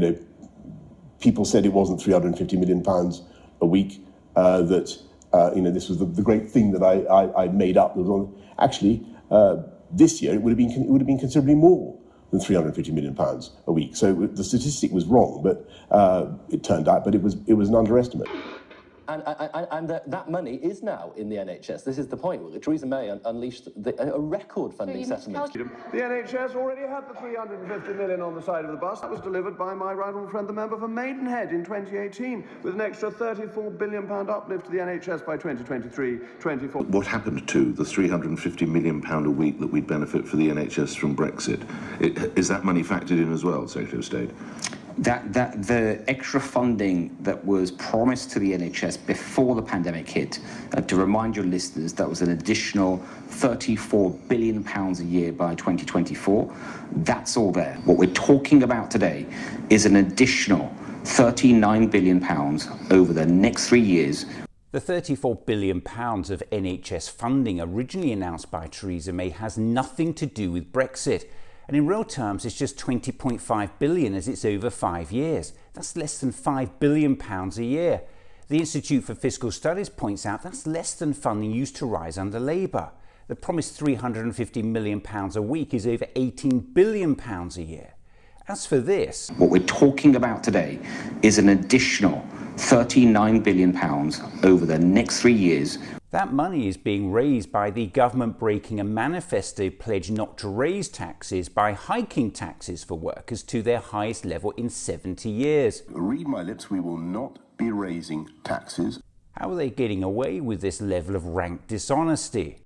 You know, people said it wasn't £350 million a week, this was the great thing that I made up. Actually, this year it would have been considerably more than £350 million a week. So the statistic was wrong, but it turned out, but it was an underestimate. And that money is now in the NHS. This is the point. Theresa May unleashed a record funding settlement. The NHS already had the 350 million on the side of the bus. That was delivered by my right honourable friend, the member for Maidenhead, in 2018, with an extra £34 billion uplift to the NHS by 2023-24. What happened to the £350 million a week that we'd benefit for the NHS from Brexit? Is that money factored in as well, Secretary of State? That the extra funding that was promised to the NHS before the pandemic hit, to remind your listeners, that was an additional £34 billion a year by 2024. That's all there. What we're talking about today is an additional £39 billion over the next 3 years. The £34 billion of NHS funding originally announced by Theresa May has nothing to do with Brexit. And in real terms, it's just £20.5 billion as it's over 5 years. That's less than £5 billion a year. The Institute for Fiscal Studies points out that's less than funding used to rise under Labour. The promised £350 million a week is over £18 billion a year. As for this, what we're talking about today is an additional £39 billion over the next 3 years. That money is being raised by the government breaking a manifesto pledge not to raise taxes by hiking taxes for workers to their highest level in 70 years. Read my lips, we will not be raising taxes. How are they getting away with this level of rank dishonesty?